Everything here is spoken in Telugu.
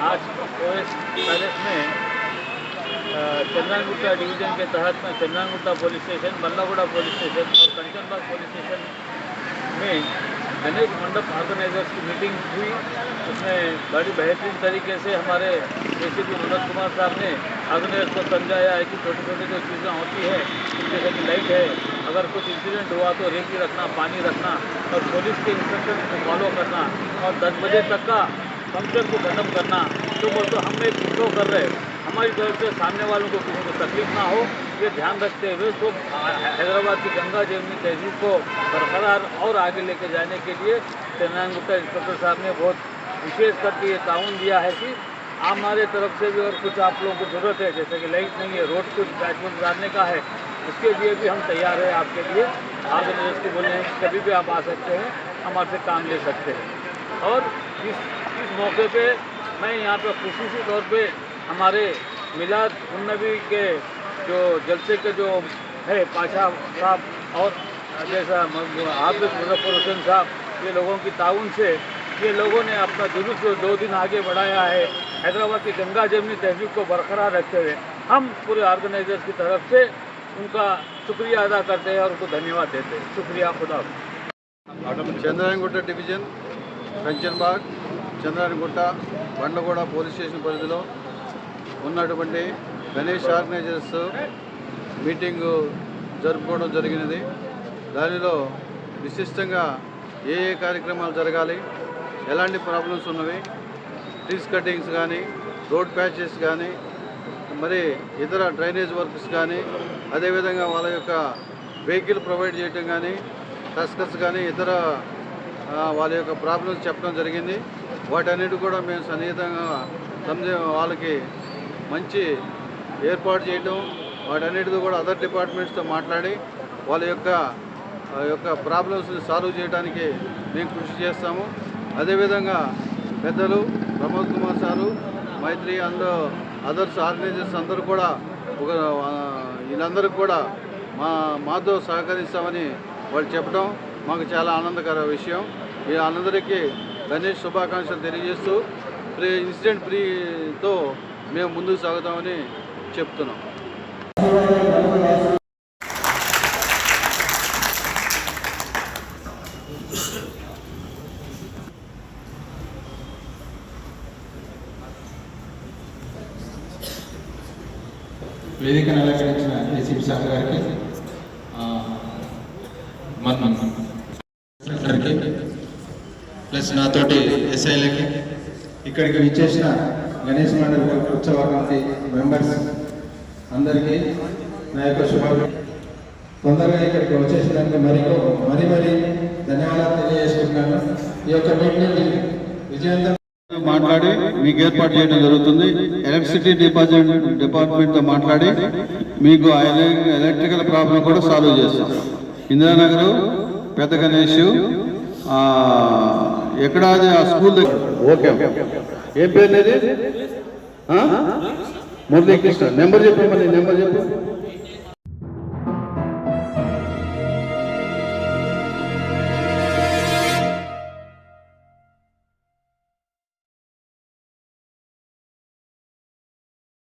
आज ओएस पैलेस में चंद्रानगुट्टा डिवीज़न के तहत में Chandrayangutta police station, Ballaguda police station और कंचनबाग पुलिस स्टेशन में गणेश मंडप ऑर्गेनाइजर्स की मीटिंग हुई। उसमें बड़ी बेहतरीन तरीके से हमारे एसीपी मनोज कुमार साहब ने ऑर्गेनाइजर्स को समझाया है कि छोटी छोटी जो चीज़ें होती है जैसे कि लाइट है, अगर कुछ इंसिडेंट हुआ तो रेती रखना, पानी रखना और पुलिस के इंस्ट्रक्शन को फॉलो करना और 10 बजे तक का फंक्शन को खत्म करना। तो बोलते हम एक इंट्रो कर रहे, हमारी तरफ से सामने वालों को किसी को तकलीफ ना हो, ये ध्यान रखते हुए तो हैदराबाद की गंगा जमुनी तहजीब को बरकरार और आगे लेके जाने के लिए चंद्रानगुट्टा इंस्पेक्टर साहब ने बहुत विशेष करके ये ताउन दिया है कि हमारे तरफ से भी और कुछ आप लोगों को ज़रूरत है, जैसे कि लाइट नहीं है, रोड कुछ बैचमेंट डालने का है, उसके लिए भी हम तैयार हैं आपके लिए। ऑर्गेनाइजर्स को बोले हैं कि कभी भी आप आ सकते हैं, हमारे से काम ले सकते हैं। और इस मौके पे मैं यहाँ पे खुसूसी तौर पे हमारे मिलाद उन्नबी के जो जलसे के जो है पाशा साहब और जैसा हाफिज मुजफ्फर हुसैन साहब, ये लोगों की ताउन से ये लोगों ने अपना जुलूस 2 दिन आगे बढ़ाया है हैदराबाद की गंगा जमुनी तहजीब को बरकरार रखते हुए। हम पूरे ऑर्गेनाइजर्स की तरफ से उनका शुक्रिया अदा करते हैं और उनको धन्यवाद देते हैं। शुक्रिया, खुदा। Chandrayangutta division Kanchanbagh Chandrayangutta Bandlaguda police station పరిధిలో ఉన్నటువంటి గణేష్ ఆర్గనైజర్స్ మీటింగ్ జరుపుకోవడం జరిగినది. దానిలో విశిష్టంగా ఏ కార్యక్రమాలు జరగాలి, ఎలాంటి ప్రాబ్లమ్స్ ఉన్నవి, ట్రీస్ కటింగ్స్ కానీ, రోడ్ ప్యాచెస్ కానీ, మరి ఇతర డ్రైనేజ్ వర్క్స్ కానీ, అదేవిధంగా వాళ్ళ యొక్క వెహికల్ ప్రొవైడ్ చేయటం కానీ, టస్కర్స్ కానీ ఇతర వాళ్ళ యొక్క ప్రాబ్లమ్స్ చెప్పడం జరిగింది. వాటన్నిటి కూడా మేము సన్నిహితంగా వాళ్ళకి మంచి ఏర్పాటు చేయటం, వాటన్నిటితో కూడా అదర్ డిపార్ట్మెంట్స్తో మాట్లాడి వాళ్ళ యొక్క ప్రాబ్లమ్స్ని సాల్వ్ చేయడానికి మేము కృషి చేస్తాము. అదేవిధంగా పెద్దలు ప్రమోద్ కుమార్ సారు, మైత్రి అందరూ అదర్స్ ఆర్గనైజర్స్ అందరూ కూడా వీళ్ళందరికీ కూడా మాతో సహకరిస్తామని వాళ్ళు చెప్పడం మాకు చాలా ఆనందకర విషయం. వీళ్ళందరికీ గణేష్ శుభాకాంక్షలు తెలియజేస్తూ ఇన్సిడెంట్ ఫ్రీతో మేము ముందుకు సాగుతామని చెప్తున్నాం. వేదికను అలంకరించిన ఏసీపీ సార్ గారికి, ప్లస్ నాతోటి ఎస్ఐలకి, ఇక్కడికి విచ్చేసిన గణేష్ మండలి ఉత్సవ కమిటీ మెంబర్స్ అందరికీ నా యొక్క శుభాకాంక్షలు. తొందరగా ఇక్కడికి వచ్చేసినందుకు మరీ ధన్యవాదాలు తెలియజేసుకుంటున్నాను. ఈ యొక్క మీటింగ్ విజయవంతం మాట్లాడి మీకు ఏర్పాటు చేయడం జరుగుతుంది. ఎలక్ట్రిసిటీ డిపార్ట్మెంట్తో మాట్లాడి మీకు ఎలక్ట్రికల్ ప్రాబ్లం కూడా సాల్వ్ చేస్తాం. ఇందిరానగర్, పెద్ద గణేష్, ఎక్కడ అది ఆ స్కూల్ దగ్గర. ఓకే, ఏం పేరు అనేది? మురళీకృష్ణ. నెంబర్ చెప్పు, మళ్ళీ నెంబర్ చెప్పు.